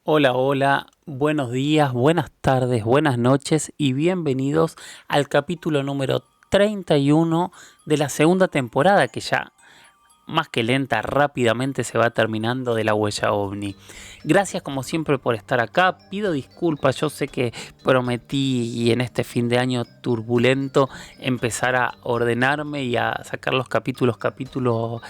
Hola, hola, buenos días, buenas tardes, buenas noches y bienvenidos al capítulo número 31 de la segunda temporada que ya más que lenta, rápidamente se va terminando de La Huella OVNI. Gracias como siempre por estar acá, pido disculpas, yo sé que prometí y en este fin de año turbulento empezar a ordenarme y a sacar los capítulos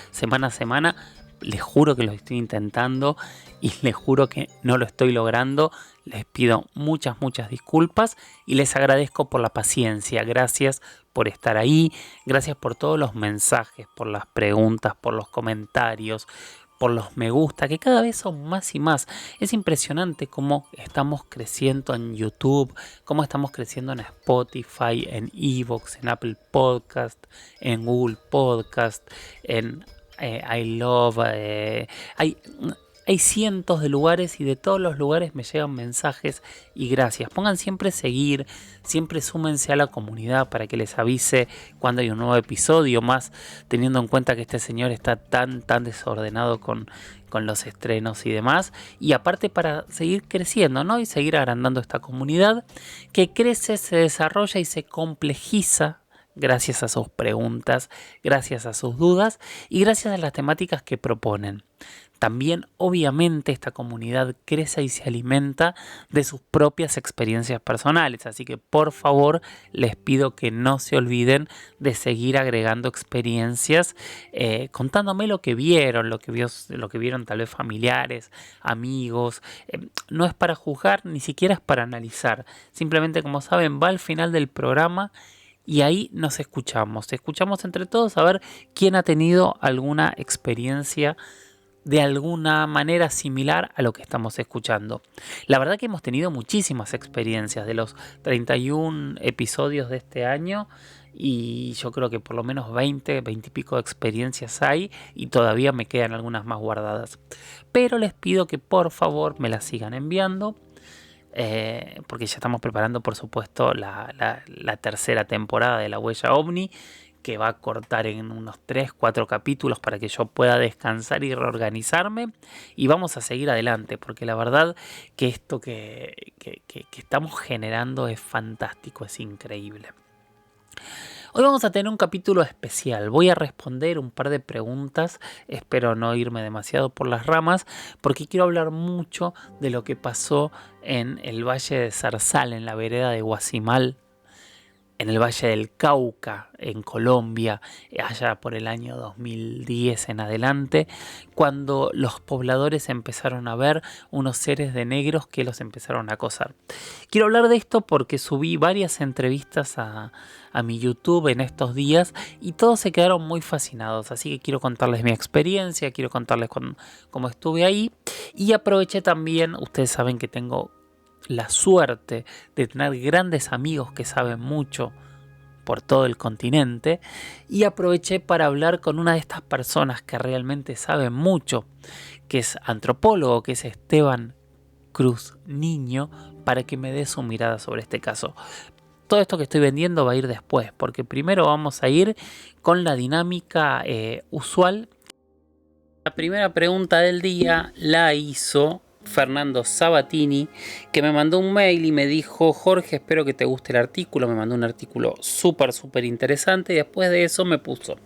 semana a semana. Les juro que lo estoy intentando y les juro que no lo estoy logrando. Les pido muchas disculpas y les agradezco por la paciencia. Gracias por estar ahí. Gracias por todos los mensajes, por las preguntas, por los comentarios, por los me gusta, que cada vez son más y más. Es impresionante cómo estamos creciendo en YouTube, cómo estamos creciendo en Spotify, en Evox, en Apple Podcast, en Google Podcast, en I Love. Hay cientos de lugares y de todos los lugares me llegan mensajes y gracias. Pongan siempre seguir, siempre súmense a la comunidad para que les avise cuando hay un nuevo episodio, más teniendo en cuenta que este señor está tan desordenado con los estrenos y demás. Y aparte para seguir creciendo, ¿no? Y seguir agrandando esta comunidad que crece, se desarrolla y se complejiza gracias a sus preguntas, gracias a sus dudas y gracias a las temáticas que proponen. También, obviamente, esta comunidad crece y se alimenta de sus propias experiencias personales. Así que, por favor, les pido que no se olviden de seguir agregando experiencias, contándome lo que vieron, lo que vieron tal vez familiares, amigos. No es para juzgar, ni siquiera es para analizar. Simplemente, como saben, va al final del programa y ahí nos escuchamos. Escuchamos entre todos a ver quién ha tenido alguna experiencia de alguna manera similar a lo que estamos escuchando. La verdad que hemos tenido muchísimas experiencias de los 31 episodios de este año y yo creo que por lo menos 20 y pico de experiencias hay y todavía me quedan algunas más guardadas. Pero les pido que por favor me las sigan enviando. Porque ya estamos preparando por supuesto la tercera temporada de La Huella OVNI, que va a cortar en unos 3-4 capítulos para que yo pueda descansar y reorganizarme y vamos a seguir adelante porque la verdad que esto que estamos generando es fantástico, es increíble. Hoy vamos a tener un capítulo especial, voy a responder un par de preguntas, espero no irme demasiado por las ramas porque quiero hablar mucho de lo que pasó en el Valle de Zarzal, en la vereda de Guasimal, en el Valle del Cauca, en Colombia, allá por el año 2010 en adelante, cuando los pobladores empezaron a ver unos seres de negros que los empezaron a acosar. Quiero hablar de esto porque subí varias entrevistas a mi YouTube en estos días y todos se quedaron muy fascinados, así que quiero contarles mi experiencia, quiero contarles cómo estuve ahí y aproveché también, ustedes saben que tengo la suerte de tener grandes amigos que saben mucho por todo el continente y aproveché para hablar con una de estas personas que realmente saben mucho, que es antropólogo, que es Esteban Cruz Niño, para que me dé su mirada sobre este caso. Todo esto que estoy vendiendo va a ir después, porque primero vamos a ir con la dinámica usual. La primera pregunta del día la hizo Fernando Sabatini, que me mandó un mail y me dijo: Jorge, espero que te guste el artículo. Me mandó un artículo súper interesante y después de eso me puso: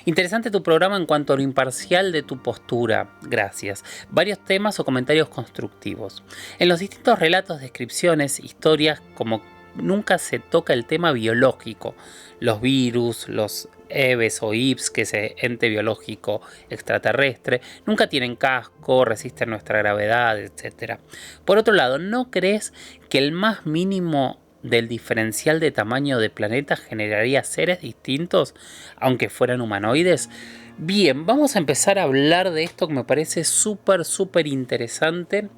interesante tu programa en cuanto a lo imparcial de tu postura, gracias. Varios temas o comentarios constructivos. En los distintos relatos, descripciones, historias, como nunca se toca el tema biológico, los virus, los EVES o IPS, que es ente biológico extraterrestre, nunca tienen casco, resisten nuestra gravedad, etc. Por otro lado, ¿no crees que el más mínimo del diferencial de tamaño de planeta generaría seres distintos, aunque fueran humanoides? Bien, vamos a empezar a hablar de esto que me parece súper interesante.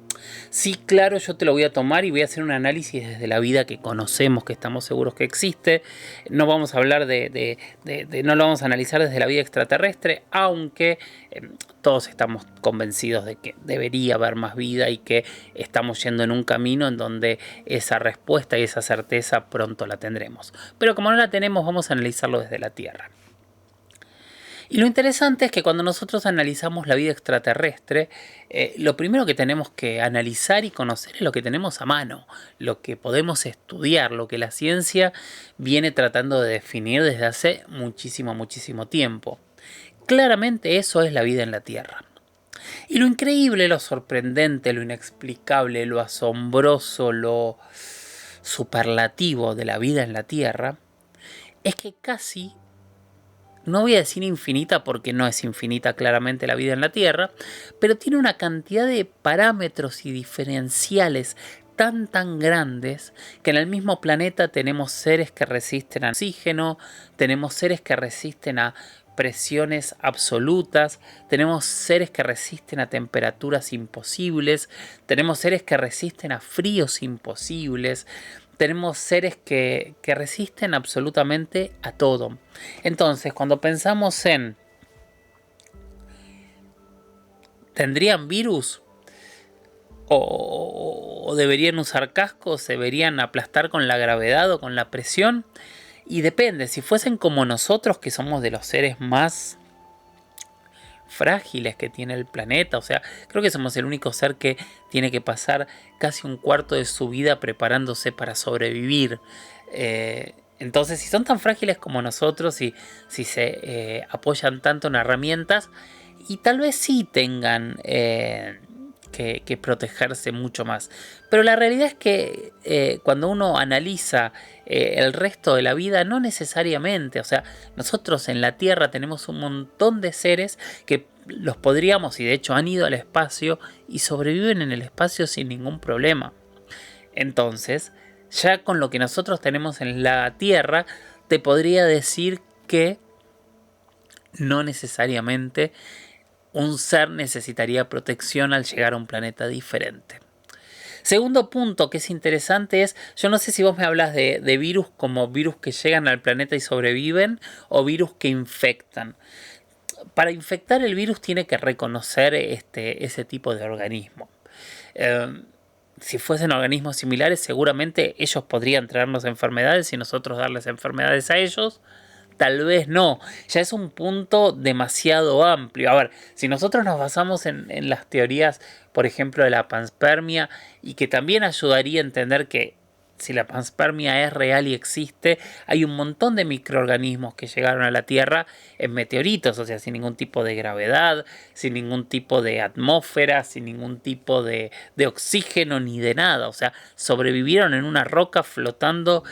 Sí, claro, yo te lo voy a tomar y voy a hacer un análisis desde la vida que conocemos, que estamos seguros que existe. No vamos a hablar no lo vamos a analizar desde la vida extraterrestre, aunque todos estamos convencidos de que debería haber más vida y que estamos yendo en un camino en donde esa respuesta y esa certeza pronto la tendremos. Pero como no la tenemos, vamos a analizarlo desde la Tierra. Y lo interesante es que cuando nosotros analizamos la vida extraterrestre, lo primero que tenemos que analizar y conocer es lo que tenemos a mano, lo que podemos estudiar, lo que la ciencia viene tratando de definir desde hace muchísimo, muchísimo tiempo. Claramente eso es la vida en la Tierra. Y lo increíble, lo sorprendente, lo inexplicable, lo asombroso, lo superlativo de la vida en la Tierra es que casi, no voy a decir infinita porque no es infinita claramente la vida en la Tierra, pero tiene una cantidad de parámetros y diferenciales tan grandes que en el mismo planeta tenemos seres que resisten al oxígeno, tenemos seres que resisten a presiones absolutas, tenemos seres que resisten a temperaturas imposibles, tenemos seres que resisten a fríos imposibles, tenemos seres que resisten absolutamente a todo. Entonces, cuando pensamos en ¿tendrían virus? ¿O deberían usar cascos? ¿Deberían aplastar con la gravedad o con la presión? Y depende, si fuesen como nosotros, que somos de los seres más frágiles que tiene el planeta, o sea, creo que somos el único ser que tiene que pasar casi un cuarto de su vida preparándose para sobrevivir. Entonces, si son tan frágiles como nosotros y si se apoyan tanto en herramientas, y tal vez sí tengan que protegerse mucho más. Pero la realidad es que cuando uno analiza el resto de la vida, no necesariamente. O sea, nosotros en la Tierra tenemos un montón de seres que los podríamos, y de hecho han ido al espacio y sobreviven en el espacio sin ningún problema. Entonces, ya con lo que nosotros tenemos en la Tierra, te podría decir que no necesariamente un ser necesitaría protección al llegar a un planeta diferente. Segundo punto que es interesante es, yo no sé si vos me hablas de virus como virus que llegan al planeta y sobreviven o virus que infectan. Para infectar el virus tiene que reconocer ese tipo de organismo. Si fuesen organismos similares, seguramente ellos podrían traernos enfermedades y nosotros darles enfermedades a ellos. Tal vez no, ya es un punto demasiado amplio. A ver, si nosotros nos basamos en las teorías, por ejemplo, de la panspermia, y que también ayudaría a entender que si la panspermia es real y existe, hay un montón de microorganismos que llegaron a la Tierra en meteoritos, o sea, sin ningún tipo de gravedad, sin ningún tipo de atmósfera, sin ningún tipo de oxígeno ni de nada. O sea, sobrevivieron en una roca flotando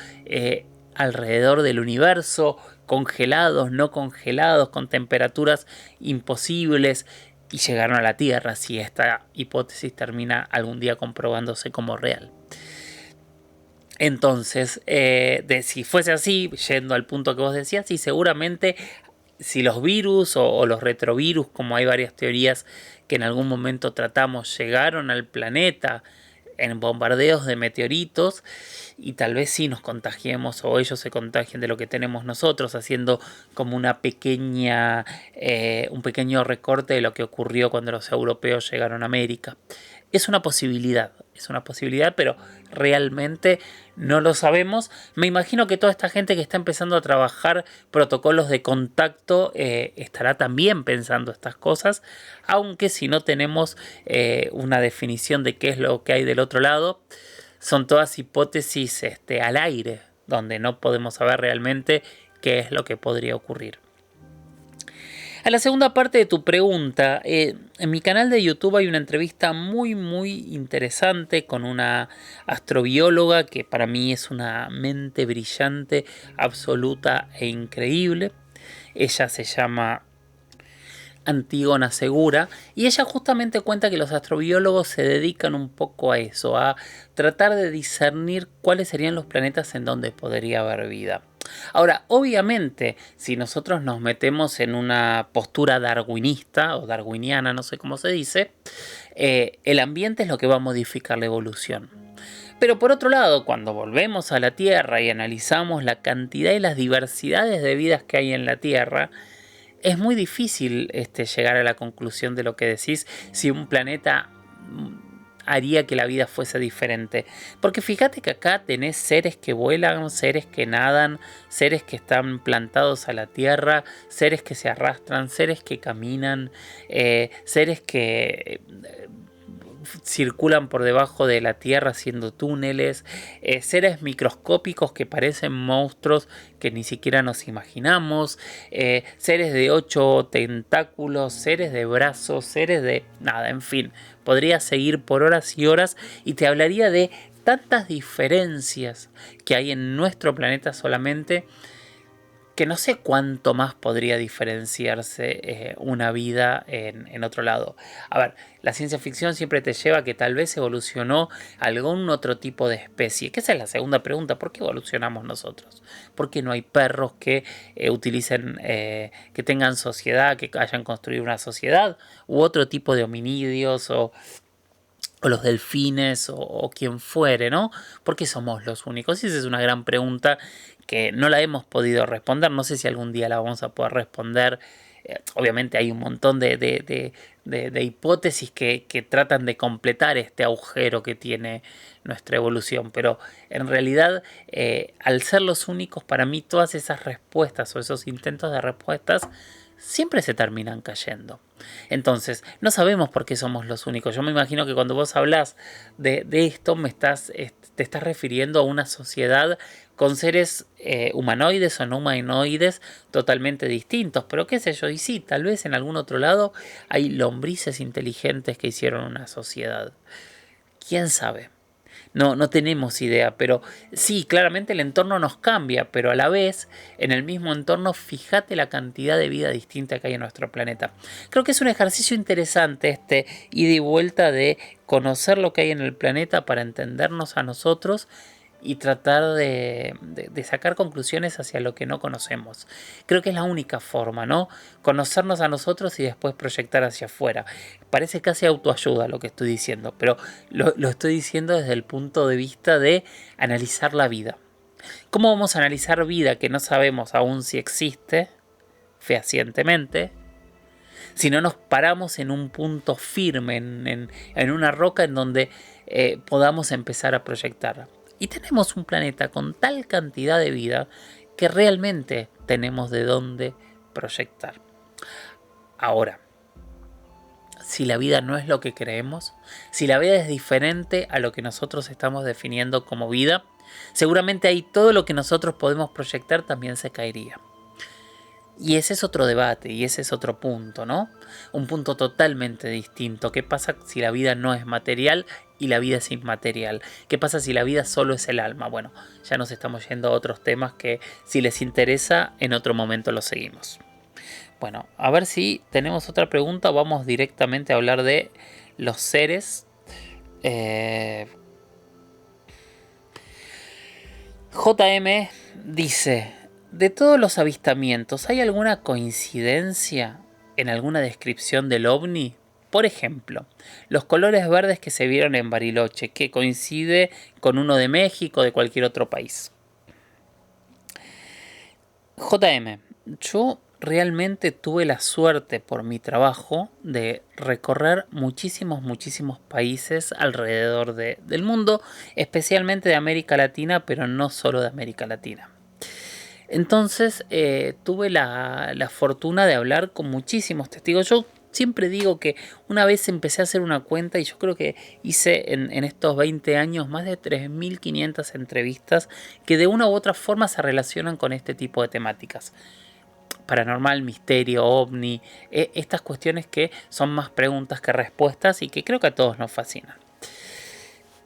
alrededor del universo, congelados, no congelados, con temperaturas imposibles, y llegaron a la Tierra, si esta hipótesis termina algún día comprobándose como real. Entonces, si fuese así, yendo al punto que vos decías, sí, seguramente si los virus o los retrovirus, como hay varias teorías que en algún momento tratamos, llegaron al planeta en bombardeos de meteoritos, y tal vez sí nos contagiemos o ellos se contagien de lo que tenemos nosotros, haciendo como un pequeño recorte de lo que ocurrió cuando los europeos llegaron a América. Es una posibilidad, pero realmente no lo sabemos. Me imagino que toda esta gente que está empezando a trabajar protocolos de contacto estará también pensando estas cosas, aunque si no tenemos una definición de qué es lo que hay del otro lado, son todas hipótesis al aire, donde no podemos saber realmente qué es lo que podría ocurrir. A la segunda parte de tu pregunta, en mi canal de YouTube hay una entrevista muy interesante con una astrobióloga que para mí es una mente brillante, absoluta e increíble. Ella se llama Antígona Segura, y ella justamente cuenta que los astrobiólogos se dedican un poco a eso, a tratar de discernir cuáles serían los planetas en donde podría haber vida. Ahora, obviamente, si nosotros nos metemos en una postura darwinista o darwiniana, no sé cómo se dice, el ambiente es lo que va a modificar la evolución. Pero por otro lado, cuando volvemos a la Tierra y analizamos la cantidad y las diversidades de vidas que hay en la Tierra, es muy difícil llegar a la conclusión de lo que decís, si un planeta haría que la vida fuese diferente. Porque fíjate que acá tenés seres que vuelan, seres que nadan, seres que están plantados a la tierra, seres que se arrastran, seres que caminan, seres que circulan por debajo de la tierra haciendo túneles, seres microscópicos que parecen monstruos que ni siquiera nos imaginamos, seres de 8 tentáculos, seres de brazos, seres de nada, en fin, podría seguir por horas y horas y te hablaría de tantas diferencias que hay en nuestro planeta solamente, que no sé cuánto más podría diferenciarse una vida en otro lado. A ver, la ciencia ficción siempre te lleva a que tal vez evolucionó algún otro tipo de especie. Que esa es la segunda pregunta. ¿Por qué evolucionamos nosotros? ¿Por qué no hay perros que utilicen, que tengan sociedad, que hayan construido una sociedad? U otro tipo de hominidios o los delfines o quien fuere, ¿no? ¿Por qué somos los únicos? Y esa es una gran pregunta que no la hemos podido responder. No sé si algún día la vamos a poder responder. Obviamente hay un montón de hipótesis que tratan de completar este agujero que tiene nuestra evolución, pero en realidad al ser los únicos, para mí todas esas respuestas o esos intentos de respuestas siempre se terminan cayendo. Entonces, no sabemos por qué somos los únicos. Yo me imagino que cuando vos hablas de esto, te estás refiriendo a una sociedad con seres humanoides o no humanoides totalmente distintos. Pero qué sé yo, y sí, tal vez en algún otro lado hay lombrices inteligentes que hicieron una sociedad. ¿Quién sabe? No tenemos idea, pero sí, claramente el entorno nos cambia, pero a la vez, en el mismo entorno, fíjate la cantidad de vida distinta que hay en nuestro planeta. Creo que es un ejercicio interesante este ida y vuelta de conocer lo que hay en el planeta para entendernos a nosotros y tratar de sacar conclusiones hacia lo que no conocemos. Creo que es la única forma, ¿no? Conocernos a nosotros y después proyectar hacia afuera. Parece casi autoayuda lo que estoy diciendo, pero lo estoy diciendo desde el punto de vista de analizar la vida. ¿Cómo vamos a analizar vida que no sabemos aún si existe fehacientemente, si no nos paramos en un punto firme, en una roca en donde podamos empezar a proyectar? Y tenemos un planeta con tal cantidad de vida que realmente tenemos de dónde proyectar. Ahora, si la vida no es lo que creemos, si la vida es diferente a lo que nosotros estamos definiendo como vida, seguramente ahí todo lo que nosotros podemos proyectar también se caería. Y ese es otro debate y ese es otro punto, ¿no? Un punto totalmente distinto. ¿Qué pasa si la vida no es material y la vida es inmaterial? ¿Qué pasa si la vida solo es el alma? Bueno, ya nos estamos yendo a otros temas que si les interesa en otro momento los seguimos. Bueno, a ver si tenemos otra pregunta. Vamos directamente a hablar de los seres. JM dice: de todos los avistamientos, ¿hay alguna coincidencia en alguna descripción del ovni? Por ejemplo, los colores verdes que se vieron en Bariloche, que coincide con uno de México o de cualquier otro país. JM, yo realmente tuve la suerte por mi trabajo de recorrer muchísimos países alrededor del mundo, especialmente de América Latina, pero no solo de América Latina. Entonces tuve la fortuna de hablar con muchísimos testigos. Yo siempre digo que una vez empecé a hacer una cuenta y yo creo que hice en estos 20 años más de 3.500 entrevistas que de una u otra forma se relacionan con este tipo de temáticas. Paranormal, misterio, ovni, estas cuestiones que son más preguntas que respuestas y que creo que a todos nos fascinan.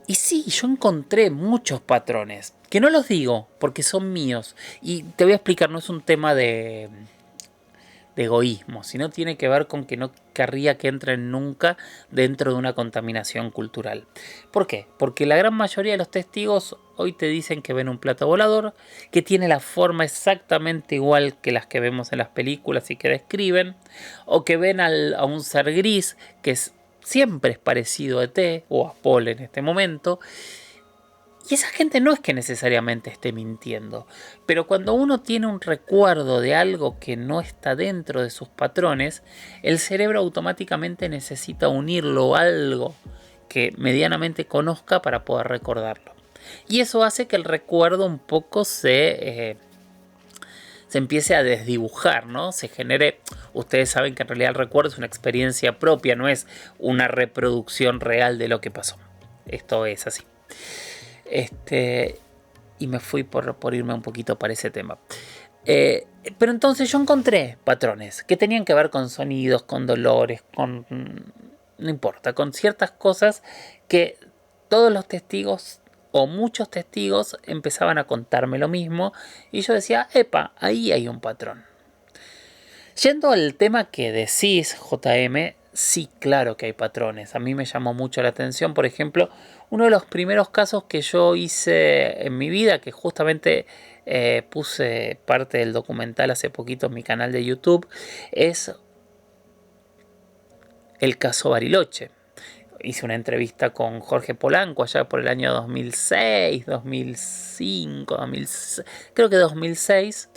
Y sí, yo encontré muchos patrones, que no los digo porque son míos. Y te voy a explicar, no es un tema de egoísmo, sino tiene que ver con que no querría que entren nunca dentro de una contaminación cultural. ¿Por qué? Porque la gran mayoría de los testigos hoy te dicen que ven un plato volador, que tiene la forma exactamente igual que las que vemos en las películas y que describen, o que ven a un ser gris que siempre es parecido a ET o a Paul en este momento. Y esa gente no es que necesariamente esté mintiendo, pero cuando uno tiene un recuerdo de algo que no está dentro de sus patrones, el cerebro automáticamente necesita unirlo a algo que medianamente conozca para poder recordarlo. Y eso hace que el recuerdo un poco se empiece a desdibujar, ¿no? Se genere. Ustedes saben que en realidad el recuerdo es una experiencia propia, no es una reproducción real de lo que pasó. Esto es así. Y me fui por irme un poquito para ese tema. Pero entonces yo encontré patrones que tenían que ver con sonidos, con dolores, con... no importa, con ciertas cosas que todos los testigos o muchos testigos empezaban a contarme lo mismo y yo decía, epa, ahí hay un patrón. Yendo al tema que decís, JM, sí, claro que hay patrones. A mí me llamó mucho la atención, por ejemplo, uno de los primeros casos que yo hice en mi vida, que justamente puse parte del documental hace poquito en mi canal de YouTube, es el caso Bariloche. Hice una entrevista con Jorge Polanco allá por el año 2006, 2005, creo que 2006.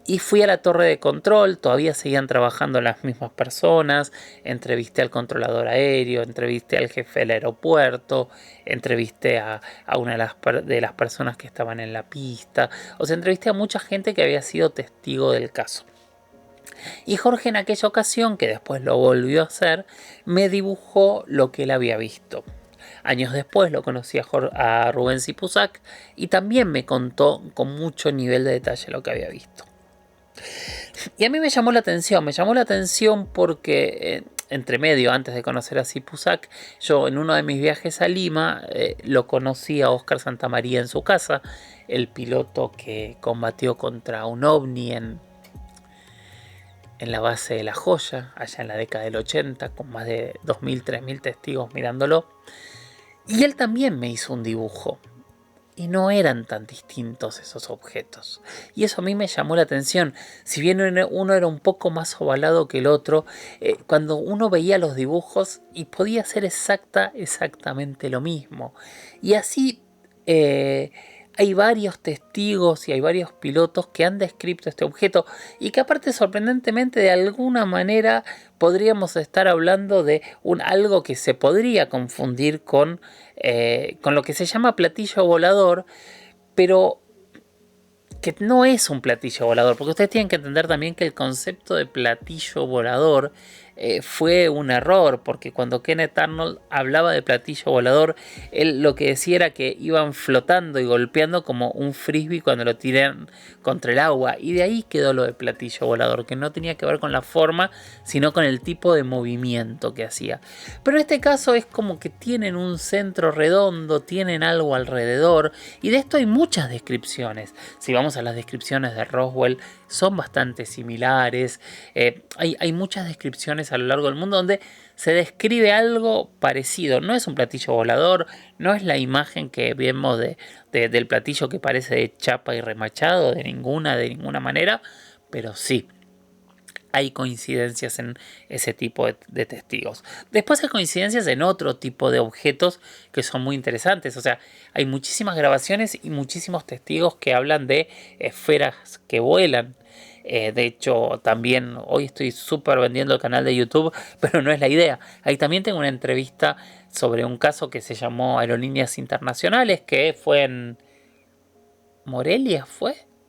Y fui a la torre de control, todavía seguían trabajando las mismas personas, entrevisté al controlador aéreo, entrevisté al jefe del aeropuerto, entrevisté a una de las personas que estaban en la pista, o sea, entrevisté a mucha gente que había sido testigo del caso. Y Jorge en aquella ocasión, que después lo volvió a hacer, me dibujó lo que él había visto. Años después lo conocí a Rubén Sipusac y también me contó con mucho nivel de detalle lo que había visto. Y a mí me llamó la atención porque entre medio, antes de conocer a Sipusac, yo en uno de mis viajes a Lima lo conocí a Óscar Santamaría en su casa, el piloto que combatió contra un ovni en la base de La Joya, allá en la década del 80, con más de 2.000, 3.000 testigos mirándolo. Y él también me hizo un dibujo. Y no eran tan distintos esos objetos. Y eso a mí me llamó la atención. Si bien uno era un poco más ovalado que el otro, cuando uno veía los dibujos y podía ser exactamente lo mismo. Y así hay varios testigos y hay varios pilotos que han descrito este objeto y que aparte sorprendentemente de alguna manera podríamos estar hablando de algo que se podría confundir con lo que se llama platillo volador, pero que no es un platillo volador, porque ustedes tienen que entender también que el concepto de platillo volador fue un error, porque cuando Kenneth Arnold hablaba de platillo volador, él lo que decía era que iban flotando y golpeando como un frisbee cuando lo tiran contra el agua, y de ahí quedó lo de platillo volador, que no tenía que ver con la forma, sino con el tipo de movimiento que hacía. Pero en este caso es como que tienen un centro redondo, tienen algo alrededor, y de esto hay muchas descripciones. Si vamos a las descripciones de Roswell, son bastante similares. Hay muchas descripciones a lo largo del mundo donde se describe algo parecido. No es un platillo volador, no es la imagen que vemos del platillo que parece de chapa y remachado, de ninguna manera, pero sí. Hay coincidencias en ese tipo de testigos. Después hay coincidencias en otro tipo de objetos que son muy interesantes. O sea, hay muchísimas grabaciones y muchísimos testigos que hablan de esferas que vuelan. De hecho, también hoy estoy súper vendiendo el canal de YouTube, pero no es la idea. Ahí también tengo una entrevista sobre un caso que se llamó Aerolíneas Internacionales, que fue en Morelia,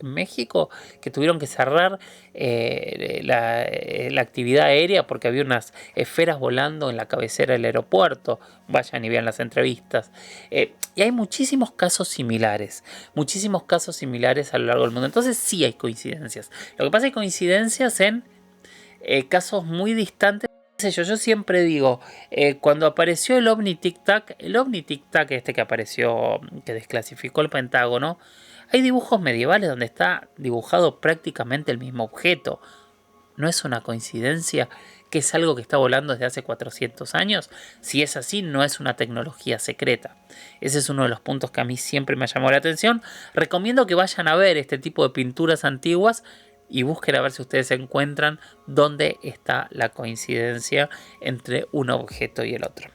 en México, que tuvieron que cerrar la actividad aérea porque había unas esferas volando en la cabecera del aeropuerto. Vayan y vean las entrevistas. Y hay muchísimos casos similares a lo largo del mundo. Entonces sí hay coincidencias. Lo que pasa es que hay coincidencias en casos muy distantes. Yo siempre digo, cuando apareció el OVNI Tic Tac este que apareció, que desclasificó el Pentágono, hay dibujos medievales donde está dibujado prácticamente el mismo objeto. ¿No es una coincidencia que es algo que está volando desde hace 400 años? Si es así, no es una tecnología secreta. Ese es uno de los puntos que a mí siempre me ha llamado la atención. Recomiendo que vayan a ver este tipo de pinturas antiguas y busquen a ver si ustedes encuentran dónde está la coincidencia entre un objeto y el otro.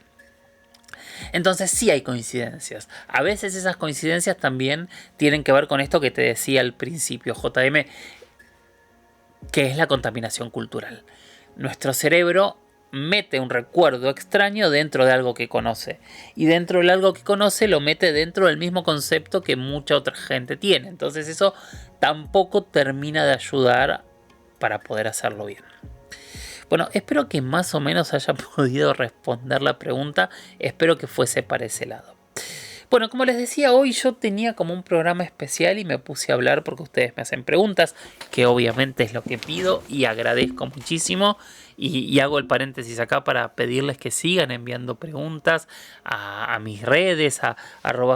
Entonces sí hay coincidencias. A veces esas coincidencias también tienen que ver con esto que te decía al principio, JM, que es la contaminación cultural. Nuestro cerebro mete un recuerdo extraño dentro de algo que conoce. Y dentro de algo que conoce lo mete dentro del mismo concepto que mucha otra gente tiene. Entonces eso tampoco termina de ayudar para poder hacerlo bien. Bueno, espero que más o menos haya podido responder la pregunta. Espero que fuese para ese lado. Bueno, como les decía, hoy yo tenía como un programa especial y me puse a hablar porque ustedes me hacen preguntas, que obviamente es lo que pido y agradezco muchísimo. Y hago el paréntesis acá para pedirles que sigan enviando preguntas a mis redes, a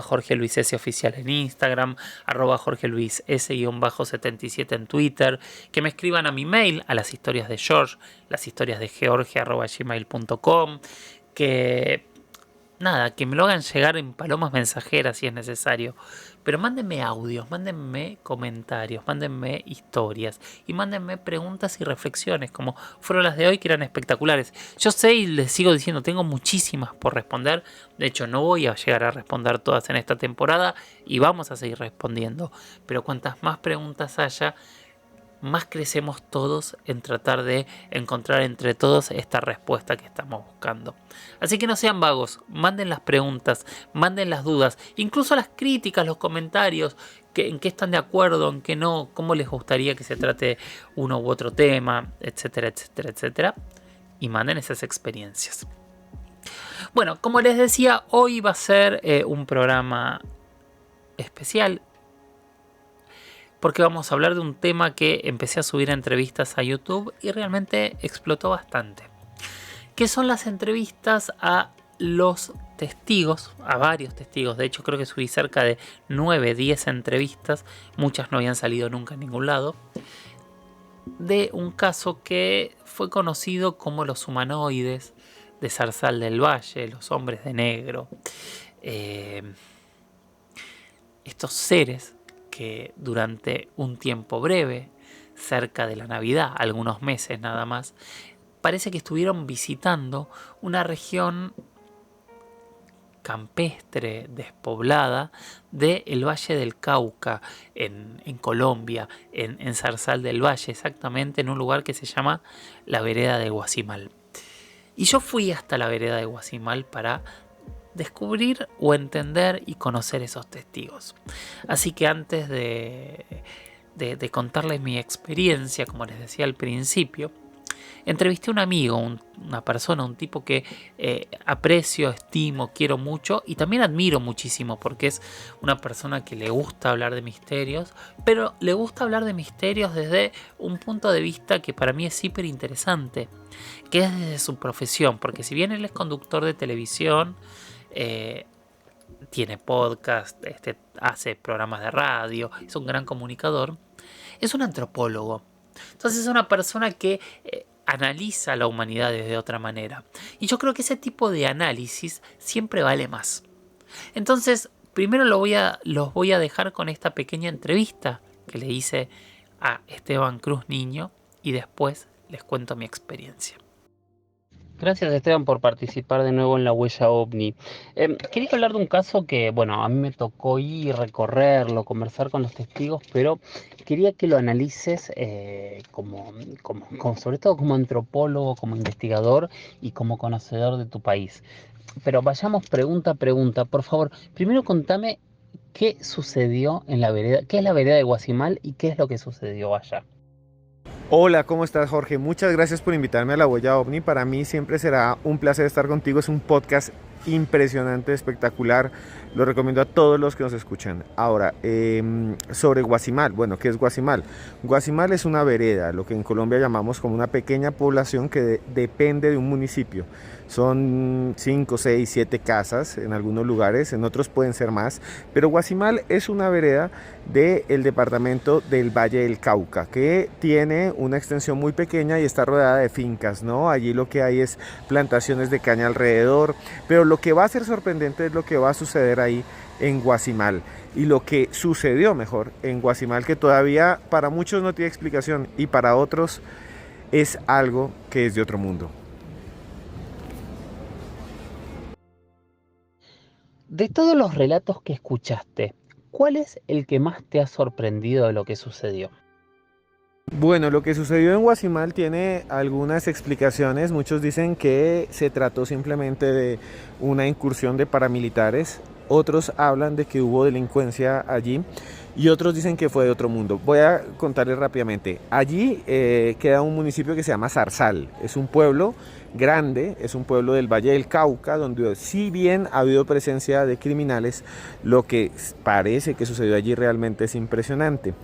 @Jorge Luis S oficial en Instagram, @Jorge Luis S-77 en Twitter, que me escriban a mi mail, a las historias de George, las historias de George @gmail.com, que nada, que me lo hagan llegar en palomas mensajeras si es necesario. Pero mándenme audios, mándenme comentarios, mándenme historias y mándenme preguntas y reflexiones como fueron las de hoy, que eran espectaculares. Yo sé y les sigo diciendo, tengo muchísimas por responder. De hecho, no voy a llegar a responder todas en esta temporada y vamos a seguir respondiendo. Pero cuantas más preguntas haya, más crecemos todos en tratar de encontrar entre todos esta respuesta que estamos buscando. Así que no sean vagos, manden las preguntas, manden las dudas, incluso las críticas, los comentarios, en qué están de acuerdo, en qué no, cómo les gustaría que se trate uno u otro tema, etcétera, etcétera, etcétera. Y manden esas experiencias. Bueno, como les decía, hoy va a ser un programa especial, porque vamos a hablar de un tema que empecé a subir entrevistas a YouTube y realmente explotó bastante. Que son las entrevistas a los testigos, a varios testigos. De hecho, creo que subí cerca de 9, 10 entrevistas. Muchas no habían salido nunca en ningún lado. De un caso que fue conocido como los humanoides de Zarzal del Valle, los hombres de negro. Estos seres que durante un tiempo breve, cerca de la Navidad, algunos meses nada más, parece que estuvieron visitando una región campestre, despoblada, del Valle del Cauca, en Colombia, en Zarzal del Valle, exactamente en un lugar que se llama la Vereda de Guasimal. Y yo fui hasta la Vereda de Guasimal para descubrir o entender y conocer esos testigos. Así que antes de contarles mi experiencia, como les decía al principio, entrevisté a un amigo, una persona, un tipo que aprecio, estimo, quiero mucho y también admiro muchísimo porque es una persona que le gusta hablar de misterios, pero le gusta hablar de misterios desde un punto de vista que para mí es hiper interesante, que es desde su profesión, porque si bien él es conductor de televisión, tiene podcast, hace programas de radio, es un gran comunicador, es un antropólogo. Entonces es una persona que analiza la humanidad desde otra manera. Y yo creo que ese tipo de análisis siempre vale más. Entonces, primero los voy a dejar con esta pequeña entrevista que le hice a Esteban Cruz Niño y después les cuento mi experiencia. Gracias, Esteban, por participar de nuevo en La Huella OVNI. Quería hablar de un caso que, bueno, a mí me tocó ir, recorrerlo, conversar con los testigos, pero quería que lo analices sobre todo como antropólogo, como investigador y como conocedor de tu país. Pero vayamos pregunta a pregunta. Por favor, primero contame qué sucedió en la vereda, qué es la vereda de Guasimal y qué es lo que sucedió allá. Hola, ¿cómo estás, Jorge? Muchas gracias por invitarme a La Huella OVNI. Para mí siempre será un placer estar contigo. Es un podcast impresionante, espectacular. Lo recomiendo a todos los que nos escuchan. Ahora, sobre Guasimal. Bueno, ¿qué es Guasimal? Guasimal es una vereda, lo que en Colombia llamamos como una pequeña población que depende de un municipio. Son 5, 6, 7 casas en algunos lugares, en otros pueden ser más. Pero Guasimal es una vereda del departamento del Valle del Cauca, que tiene una extensión muy pequeña y está rodeada de fincas, ¿no? Allí lo que hay es plantaciones de caña alrededor, pero lo que va a ser sorprendente es lo que va a suceder ahí en Guasimal y lo que sucedió mejor en Guasimal, que todavía para muchos no tiene explicación y para otros es algo que es de otro mundo. De todos los relatos que escuchaste, ¿cuál es el que más te ha sorprendido de lo que sucedió? Bueno, lo que sucedió en Guasimal tiene algunas explicaciones. Muchos dicen que se trató simplemente de una incursión de paramilitares. Otros hablan de que hubo delincuencia allí y otros dicen que fue de otro mundo. Voy a contarles rápidamente. Allí queda un municipio que se llama Zarzal. Es un pueblo grande, es un pueblo del Valle del Cauca, donde si bien ha habido presencia de criminales, lo que parece que sucedió allí realmente es impresionante.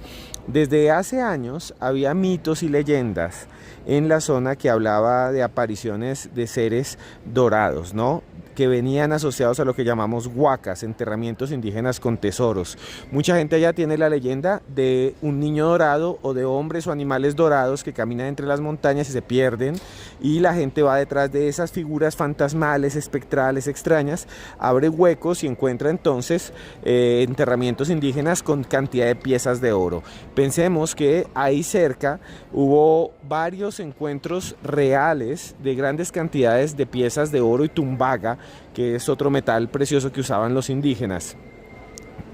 Desde hace años había mitos y leyendas en la zona que hablaba de apariciones de seres dorados, ¿no? Que venían asociados a lo que llamamos huacas, enterramientos indígenas con tesoros. Mucha gente allá tiene la leyenda de un niño dorado o de hombres o animales dorados que caminan entre las montañas y se pierden, y la gente va detrás de esas figuras fantasmales, espectrales, extrañas, abre huecos y encuentra entonces enterramientos indígenas con cantidad de piezas de oro. Pensemos que ahí cerca hubo varios encuentros reales de grandes cantidades de piezas de oro y tumbaga, que es otro metal precioso que usaban los indígenas.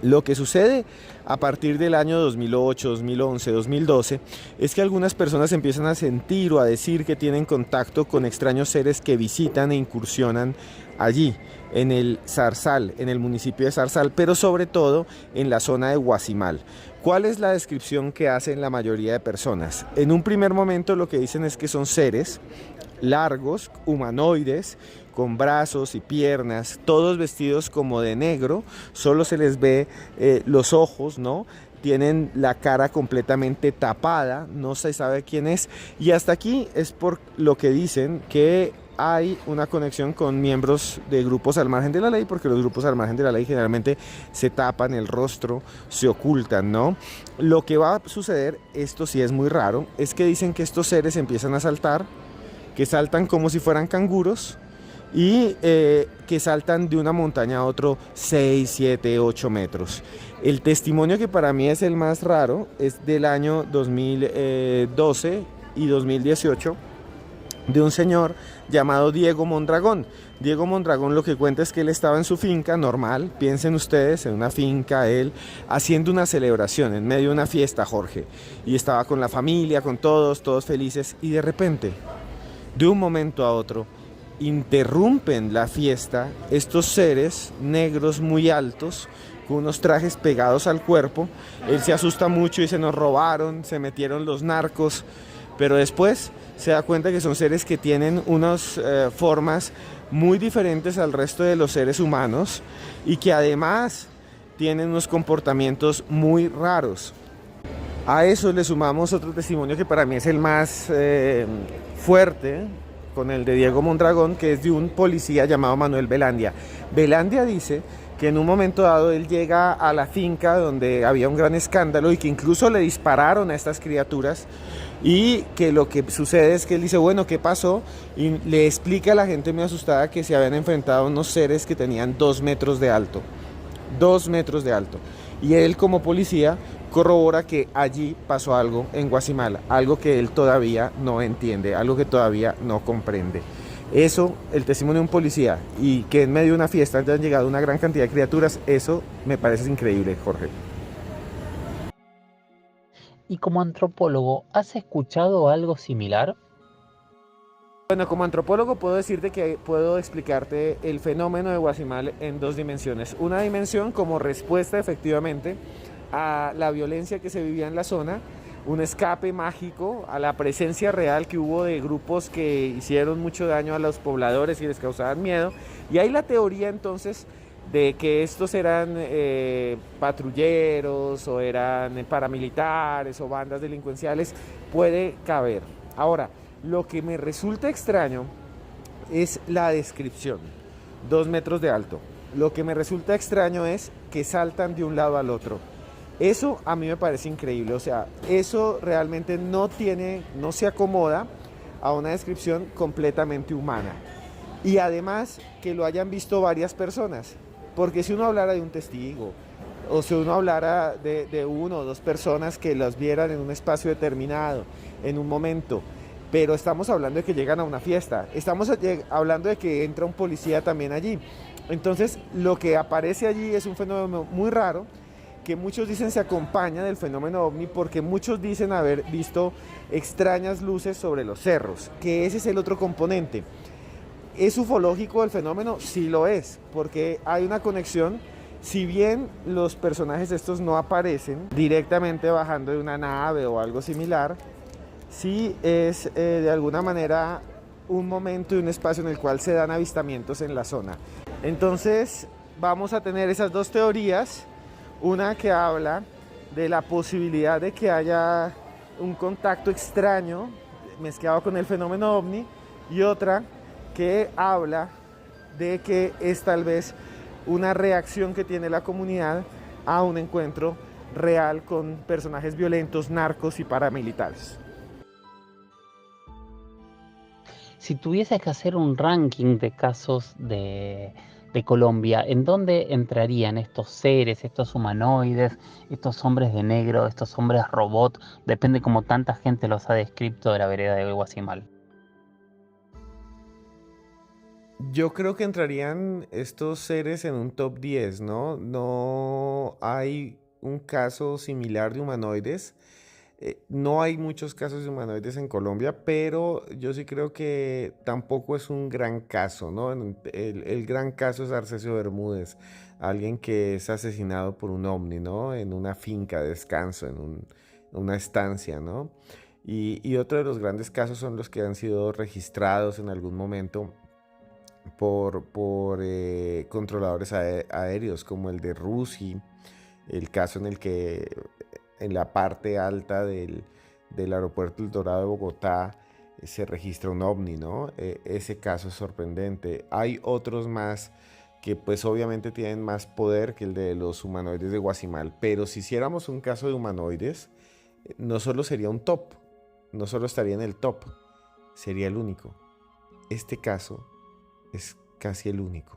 Lo que sucede a partir del año 2008, 2011, 2012 es que algunas personas empiezan a sentir o a decir que tienen contacto con extraños seres que visitan e incursionan allí, en el Zarzal, en el municipio de Zarzal, pero sobre todo en la zona de Guasimal. ¿Cuál es la descripción que hacen la mayoría de personas? En un primer momento lo que dicen es que son seres largos, humanoides, con brazos y piernas, todos vestidos como de negro, solo se les ve los ojos, ¿no? Tienen la cara completamente tapada, no se sabe quién es, y hasta aquí es por lo que dicen que hay una conexión con miembros de grupos al margen de la ley, porque los grupos al margen de la ley generalmente se tapan el rostro, se ocultan, ¿no? Lo que va a suceder, esto sí es muy raro, es que dicen que estos seres empiezan a saltar, que saltan como si fueran canguros, y que saltan de una montaña a otro 6, 7, 8 metros. El testimonio que para mí es el más raro es del año 2012 y 2018 de un señor llamado Diego Mondragón. Diego Mondragón lo que cuenta es que él estaba en su finca normal, piensen ustedes, en una finca, él haciendo una celebración, en medio de una fiesta, Jorge, y estaba con la familia, con todos felices, y de repente, de un momento a otro, interrumpen la fiesta estos seres negros muy altos con unos trajes pegados al cuerpo. Él se asusta mucho y dice: nos robaron, se metieron los narcos, pero después se da cuenta que son seres que tienen unas formas muy diferentes al resto de los seres humanos y que además tienen unos comportamientos muy raros. A eso le sumamos otro testimonio que para mí es el más fuerte, con el de Diego Mondragón, que es de un policía llamado Manuel Velandia. Velandia dice que en un momento dado él llega a la finca donde había un gran escándalo y que incluso le dispararon a estas criaturas, y que lo que sucede es que él dice: bueno, ¿qué pasó? Y le explica a la gente muy asustada que se habían enfrentado a unos seres que tenían 2 metros de alto. 2 metros de alto. Y él, como policía, corrobora que allí pasó algo en Guasimal, algo que él todavía no entiende, algo que todavía no comprende. Eso, el testimonio de un policía, y que en medio de una fiesta hayan llegado una gran cantidad de criaturas, eso me parece increíble, Jorge. Y como antropólogo, ¿has escuchado algo similar? Bueno, como antropólogo puedo decirte que puedo explicarte el fenómeno de Guasimal en 2 dimensiones. Una dimensión como respuesta efectivamente a la violencia que se vivía en la zona, un escape mágico a la presencia real que hubo de grupos que hicieron mucho daño a los pobladores y les causaban miedo. Y hay la teoría entonces de que estos eran patrulleros o eran paramilitares o bandas delincuenciales, puede caber. Ahora, lo que me resulta extraño es la descripción, 2 metros de alto. Lo que me resulta extraño es que saltan de un lado al otro. Eso a mí me parece increíble, o sea, eso realmente no se acomoda a una descripción completamente humana. Y además que lo hayan visto varias personas, porque si uno hablara de un testigo, o si uno hablara de 1 o 2 personas que los vieran en un espacio determinado, en un momento, pero estamos hablando de que llegan a una fiesta, estamos hablando de que entra un policía también allí. Entonces, lo que aparece allí es un fenómeno muy raro, que muchos dicen se acompaña del fenómeno ovni porque muchos dicen haber visto extrañas luces sobre los cerros, que ese es el otro componente. ¿Es ufológico el fenómeno? Sí lo es, porque hay una conexión. Si bien los personajes estos no aparecen directamente bajando de una nave o algo similar, sí es de alguna manera un momento y un espacio en el cual se dan avistamientos en la zona. Entonces vamos a tener esas dos teorías, una que habla de la posibilidad de que haya un contacto extraño mezclado con el fenómeno ovni, y otra que habla de que es tal vez una reacción que tiene la comunidad a un encuentro real con personajes violentos, narcos y paramilitares. Si tuvieses que hacer un ranking de casos de Colombia, ¿en dónde entrarían estos seres, estos humanoides, estos hombres de negro, estos hombres robot? Depende como tanta gente los ha descrito de la vereda de Guasimal. Yo creo que entrarían estos seres en un top 10, ¿no? No hay un caso similar de humanoides. No hay muchos casos de humanoides en Colombia, pero yo sí creo que tampoco es un gran caso, ¿no? El gran caso es Arcesio Bermúdez, alguien que es asesinado por un ovni, ¿no? En una finca de descanso, una estancia, ¿no? Y otro de los grandes casos son los que han sido registrados en algún momento por controladores aéreos, como el de Rusi, el caso en el que en la parte alta del aeropuerto El Dorado de Bogotá se registra un ovni, ¿no? Ese caso es sorprendente. Hay otros más que pues obviamente tienen más poder que el de los humanoides de Guasimal, pero si hiciéramos un caso de humanoides, no solo sería un top, no solo estaría en el top, sería el único. Este caso es casi el único.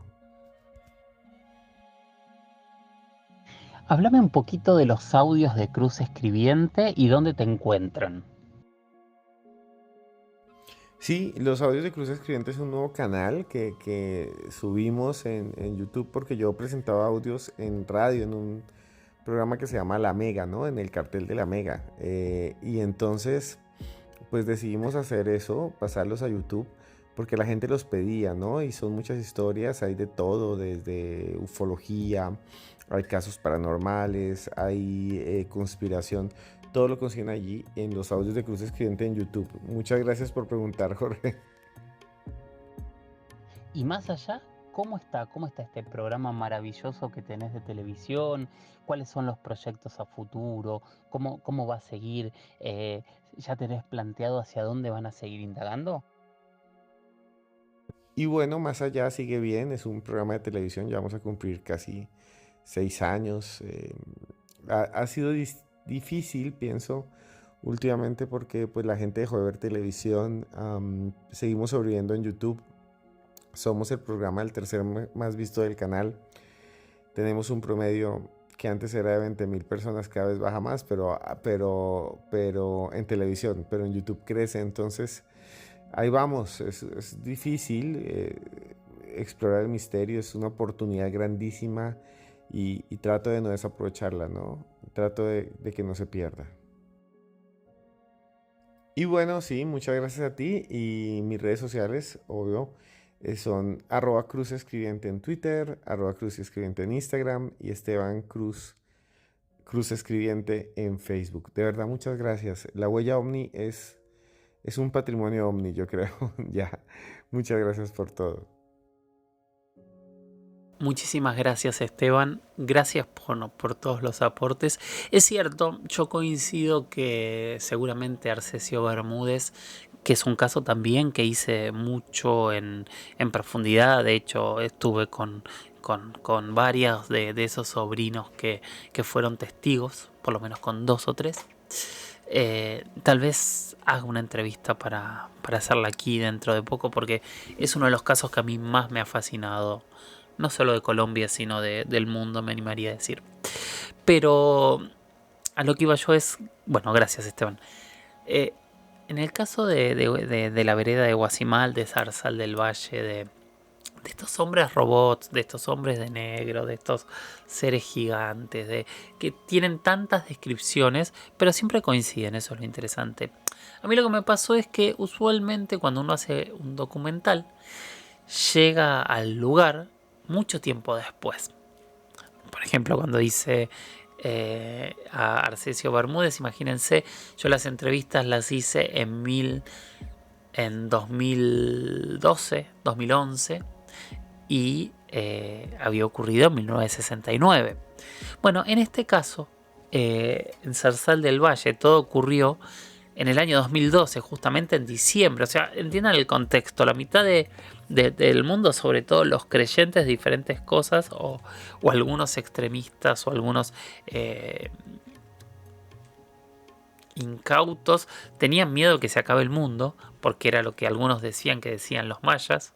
Háblame un poquito de los audios de Cruz Escribiente y dónde te encuentran. Sí, los audios de Cruz Escribiente es un nuevo canal que subimos en YouTube porque yo presentaba audios en radio en un programa que se llama La Mega, ¿no? En el cartel de La Mega. Y entonces, pues decidimos hacer eso, pasarlos a YouTube, porque la gente los pedía, ¿no? Y son muchas historias, hay de todo, desde ufología, hay casos paranormales, hay conspiración. Todo lo consiguen allí en los audios de Cruz Escribiente en YouTube. Muchas gracias por preguntar, Jorge. Y más allá, ¿cómo está? ¿Cómo está este programa maravilloso que tenés de televisión? ¿Cuáles son los proyectos a futuro? ¿Cómo va a seguir? ¿Ya tenés planteado hacia dónde van a seguir indagando? Y bueno, más allá sigue bien, es un programa de televisión, ya vamos a cumplir casi 6 años. Ha sido difícil, pienso, últimamente porque pues la gente dejó de ver televisión. Seguimos sobreviviendo en YouTube. Somos el programa el tercer más visto del canal. Tenemos un promedio que antes era de 20.000 personas, cada vez baja más, pero en televisión, pero en YouTube crece. Entonces ahí vamos, es difícil explorar el misterio, es una oportunidad grandísima y trato de no desaprovecharla, ¿no? Trato de que no se pierda. Y bueno, sí, muchas gracias a ti y mis redes sociales, obvio, son @Cruz Escribiente en Twitter, @Cruz Escribiente en Instagram y Esteban Cruz Escribiente en Facebook. De verdad, muchas gracias. La huella Omni es un patrimonio Omni, yo creo. Ya, muchas gracias por todo. Muchísimas gracias, Esteban. Gracias por todos los aportes. Es cierto, yo coincido que seguramente Arcesio Bermúdez, que es un caso también que hice mucho en profundidad. De hecho, estuve con varios de esos sobrinos que fueron testigos, por lo menos con 2 o 3. Tal vez haga una entrevista para hacerla aquí dentro de poco, porque es uno de los casos que a mí más me ha fascinado, no solo de Colombia, sino del mundo, me animaría a decir. Pero a lo que iba yo es, bueno, gracias, Esteban. Eh, en el caso de la vereda de Guasimal, de Zarzal del Valle, de estos hombres robots, de estos hombres de negro, de estos seres gigantes, que tienen tantas descripciones, pero siempre coinciden, eso es lo interesante. A mí lo que me pasó es que usualmente cuando uno hace un documental, llega al lugar mucho tiempo después. Por ejemplo, cuando hice a Arcesio Bermúdez, imagínense, yo las entrevistas las hice en 2012, 2011 y había ocurrido en 1969. Bueno, en este caso, en Zarzal del Valle, todo ocurrió en el año 2012, justamente en diciembre. O sea, entiendan el contexto. La mitad del mundo, sobre todo los creyentes de diferentes cosas, o algunos extremistas, o algunos incautos, tenían miedo que se acabe el mundo, porque era lo que algunos decían que decían los mayas.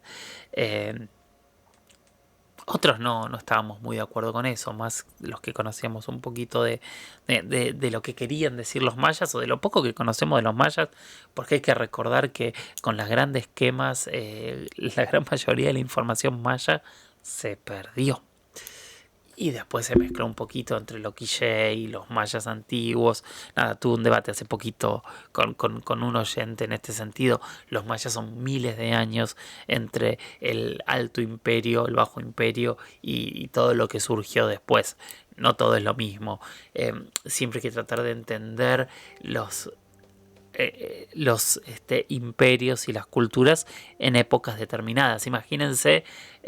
Otros no estábamos muy de acuerdo con eso, más los que conocíamos un poquito de lo que querían decir los mayas, o de lo poco que conocemos de los mayas, porque hay que recordar que con las grandes quemas, la gran mayoría de la información maya se perdió. Y después se mezcló un poquito entre lo quiché y los mayas antiguos. Nada, tuve un debate hace poquito con un oyente en este sentido. Los mayas son miles de años entre el Alto Imperio, el Bajo Imperio y todo lo que surgió después. No todo es lo mismo. Siempre hay que tratar de entender los imperios y las culturas en épocas determinadas. Imagínense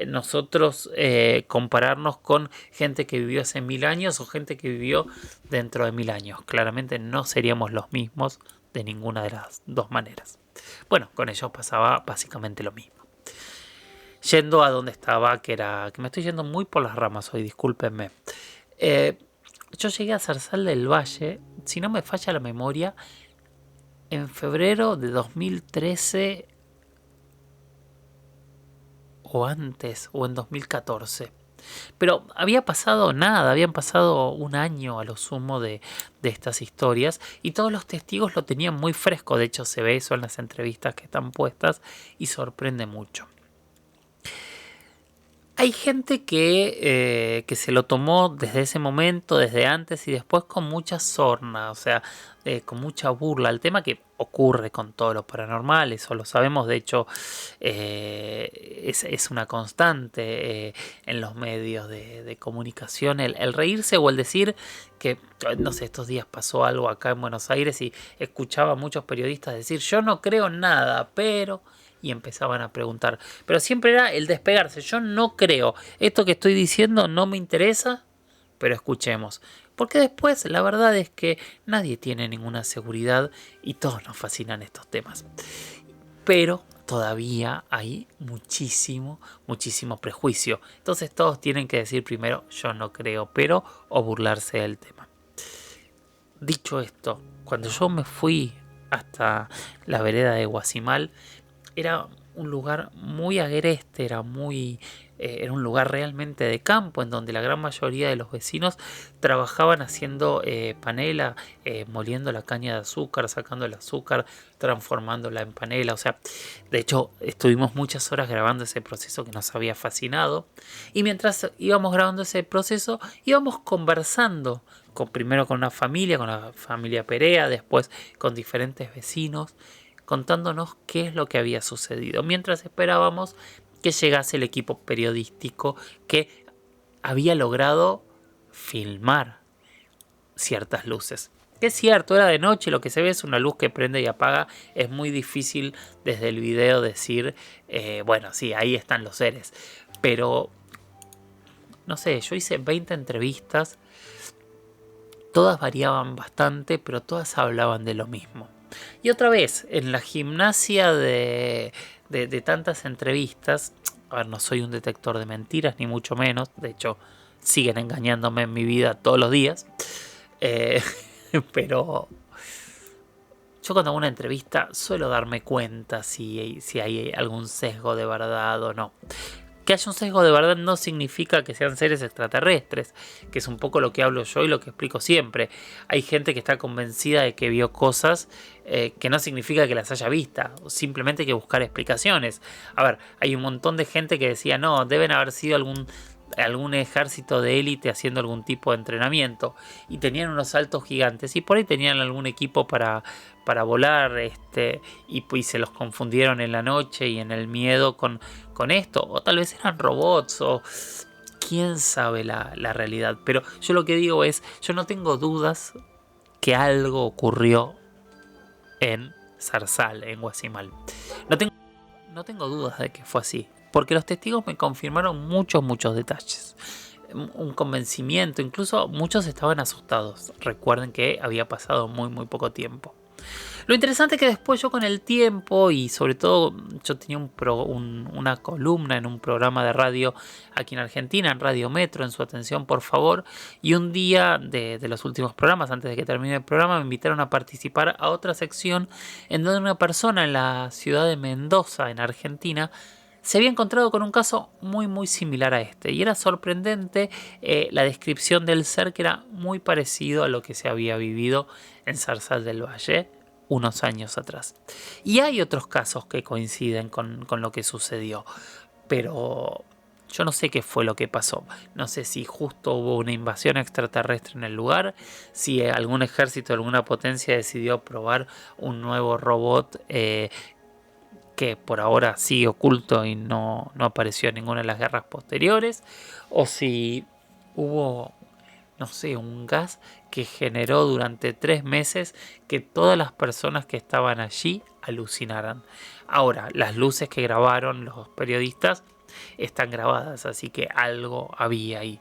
nosotros compararnos con gente que vivió hace 1000 años o gente que vivió dentro de 1000 años. Claramente no seríamos los mismos de ninguna de las dos maneras. Bueno, con ellos pasaba básicamente lo mismo. Yendo a donde estaba, que me estoy yendo muy por las ramas hoy, discúlpenme. Yo llegué a Zarzal del Valle, si no me falla la memoria, en febrero de 2013 o antes, o en 2014. Pero había pasado nada, habían pasado un año a lo sumo de estas historias, y todos los testigos lo tenían muy fresco. De hecho, se ve eso en las entrevistas que están puestas y sorprende mucho. Hay gente que se lo tomó desde ese momento, desde antes y después, con mucha sorna, o sea, con mucha burla. El tema que ocurre con todo lo paranormal, eso lo sabemos. De hecho, es una constante en los medios de comunicación, el reírse o el decir que, no sé, estos días pasó algo acá en Buenos Aires y escuchaba a muchos periodistas decir: yo no creo en nada, pero... y empezaban a preguntar. Pero siempre era el despegarse. Yo no creo. Esto que estoy diciendo no me interesa, pero escuchemos. Porque después la verdad es que nadie tiene ninguna seguridad y todos nos fascinan estos temas. Pero todavía hay muchísimo prejuicio. Entonces todos tienen que decir primero: yo no creo, pero, o burlarse del tema. Dicho esto, cuando yo me fui hasta la vereda de Guasimal, era un lugar muy agreste, era un lugar realmente de campo, en donde la gran mayoría de los vecinos trabajaban haciendo panela, moliendo la caña de azúcar, sacando el azúcar, transformándola en panela. O sea, de hecho, estuvimos muchas horas grabando ese proceso que nos había fascinado, y mientras íbamos grabando ese proceso, íbamos conversando primero con la familia Perea, después con diferentes vecinos, contándonos qué es lo que había sucedido, mientras esperábamos que llegase el equipo periodístico que había logrado filmar ciertas luces. Que es cierto, era de noche, lo que se ve es una luz que prende y apaga. Es muy difícil desde el video decir, bueno, sí, ahí están los seres. Pero, no sé, yo hice 20 entrevistas, todas variaban bastante, pero todas hablaban de lo mismo. Y otra vez, en la gimnasia de tantas entrevistas, a ver, no soy un detector de mentiras, ni mucho menos. De hecho, siguen engañándome en mi vida todos los días. Pero yo cuando hago una entrevista suelo darme cuenta si hay algún sesgo de verdad o no. Que haya un sesgo de verdad no significa que sean seres extraterrestres, que es un poco lo que hablo yo y lo que explico siempre. Hay gente que está convencida de que vio cosas que no significa que las haya vista, simplemente hay que buscar explicaciones. A ver, hay un montón de gente que decía, no, deben haber sido algún ejército de élite haciendo algún tipo de entrenamiento y tenían unos saltos gigantes y por ahí tenían algún equipo para volar y se los confundieron en la noche y en el miedo con esto, o tal vez eran robots o quién sabe la realidad, pero yo lo que digo es, yo no tengo dudas que algo ocurrió en Zarzal, en Guasimal. No tengo dudas de que fue así, porque los testigos me confirmaron muchos detalles. Un convencimiento, incluso muchos estaban asustados. Recuerden que había pasado muy poco tiempo. Lo interesante es que después yo con el tiempo y sobre todo yo tenía una columna en un programa de radio aquí en Argentina, en Radio Metro, en su atención por favor, y un día de los últimos programas, antes de que termine el programa, me invitaron a participar a otra sección en donde una persona en la ciudad de Mendoza, en Argentina, se había encontrado con un caso muy similar a este y era sorprendente la descripción del ser, que era muy parecido a lo que se había vivido en Zarzal del Valle unos años atrás. Y hay otros casos que coinciden con lo que sucedió, pero yo no sé qué fue lo que pasó. No sé si justo hubo una invasión extraterrestre en el lugar, si algún ejército, alguna potencia decidió probar un nuevo robot que por ahora sigue oculto y no apareció en ninguna de las guerras posteriores, o si hubo, no sé, un gas que generó durante 3 meses que todas las personas que estaban allí alucinaran. Ahora, las luces que grabaron los periodistas están grabadas, así que algo había ahí.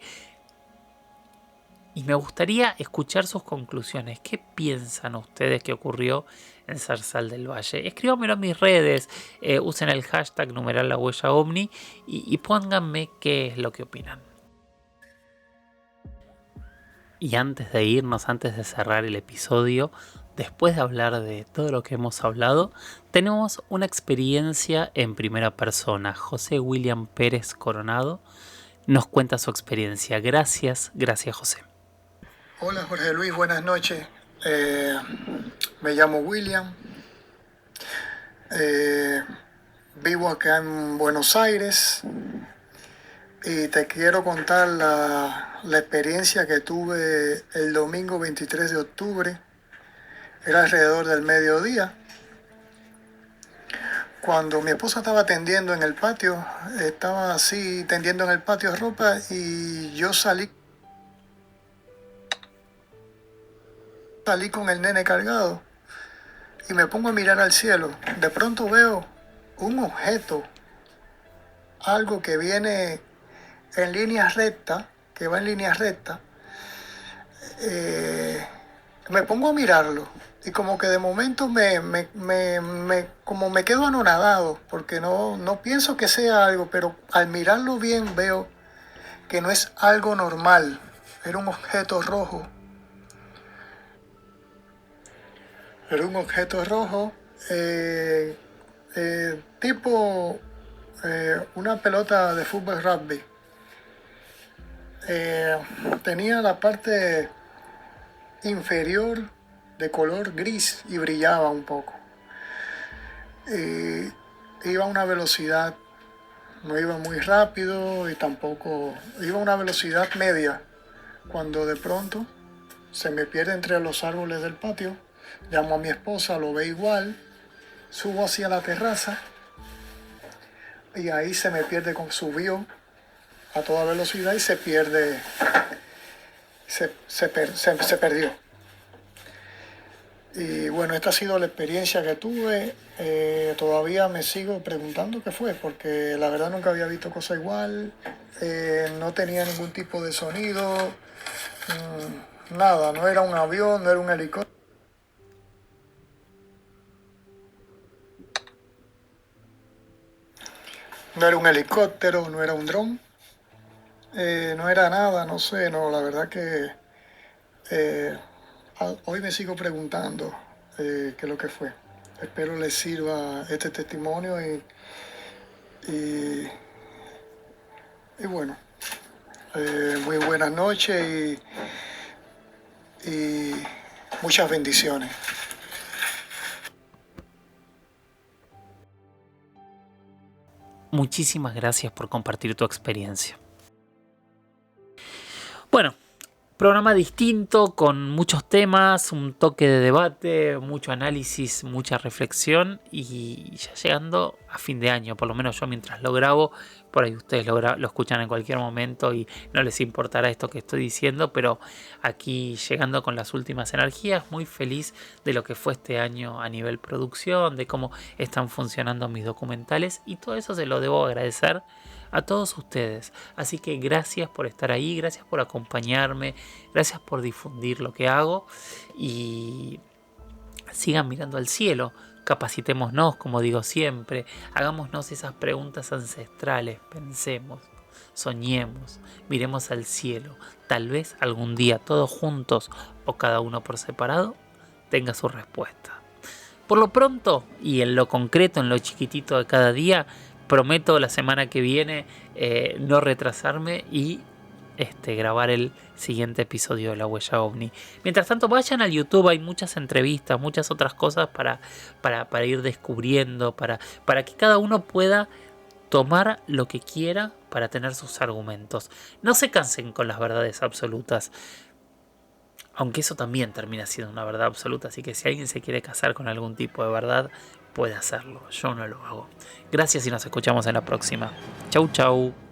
Y me gustaría escuchar sus conclusiones. ¿Qué piensan ustedes que ocurrió en Zarzal del Valle? Escríbanmelo en mis redes, usen el hashtag numeral la huella ovni y pónganme qué es lo que opinan. Y antes de irnos, antes de cerrar el episodio, después de hablar de todo lo que hemos hablado, tenemos una experiencia en primera persona. José William Pérez Coronado nos cuenta su experiencia. Gracias José. Hola Jorge Luis, buenas noches. Me llamo William. Vivo acá en Buenos Aires y te quiero contar la experiencia que tuve el domingo 23 de octubre. Era alrededor del mediodía. Cuando mi esposa estaba tendiendo en el patio, estaba así tendiendo en el patio ropa y yo salí con el nene cargado y me pongo a mirar al cielo. De pronto veo un objeto, algo que viene en línea recta, que va en línea recta. Me pongo a mirarlo y como que de momento como me quedo anonadado porque no pienso que sea algo, pero al mirarlo bien veo que no es algo normal. Era un objeto rojo. Era un objeto rojo tipo una pelota de fútbol rugby. Tenía la parte inferior de color gris y brillaba un poco. Iba a una velocidad, no iba muy rápido y tampoco iba a una velocidad media. Cuando de pronto se me pierde entre los árboles del patio, llamo a mi esposa, lo ve igual, subo hacia la terraza y ahí se me pierde, subió a toda velocidad y se pierde, se perdió. Y bueno, esta ha sido la experiencia que tuve. Todavía me sigo preguntando qué fue, porque la verdad nunca había visto cosa igual. No tenía ningún tipo de sonido, nada, no era un avión, no era un helicóptero. No era un helicóptero, no era un dron, no era nada, no sé, no, la verdad que hoy me sigo preguntando qué es lo que fue. Espero les sirva este testimonio y Y bueno, muy buenas noches y muchas bendiciones. Muchísimas gracias por compartir tu experiencia. Bueno, programa distinto, con muchos temas, un toque de debate, mucho análisis, mucha reflexión y ya llegando a fin de año, por lo menos yo mientras lo grabo, por ahí ustedes lo escuchan en cualquier momento y no les importará esto que estoy diciendo, pero aquí llegando con las últimas energías, muy feliz de lo que fue este año a nivel producción, de cómo están funcionando mis documentales y todo eso se lo debo agradecer a todos ustedes. Así que gracias por estar ahí, gracias por acompañarme, gracias por difundir lo que hago y sigan mirando al cielo, capacitémonos, como digo siempre, hagámonos esas preguntas ancestrales, pensemos, soñemos, miremos al cielo, tal vez algún día todos juntos o cada uno por separado tenga su respuesta. Por lo pronto y en lo concreto, en lo chiquitito de cada día, prometo la semana que viene no retrasarme y grabar el siguiente episodio de La Huella OVNI. Mientras tanto, vayan al YouTube, hay muchas entrevistas, muchas otras cosas para ir descubriendo, para que cada uno pueda tomar lo que quiera para tener sus argumentos. No se cansen con las verdades absolutas, aunque eso también termina siendo una verdad absoluta, así que si alguien se quiere casar con algún tipo de verdad, puede hacerlo. Yo no lo hago. Gracias y nos escuchamos en la próxima. Chau, chau.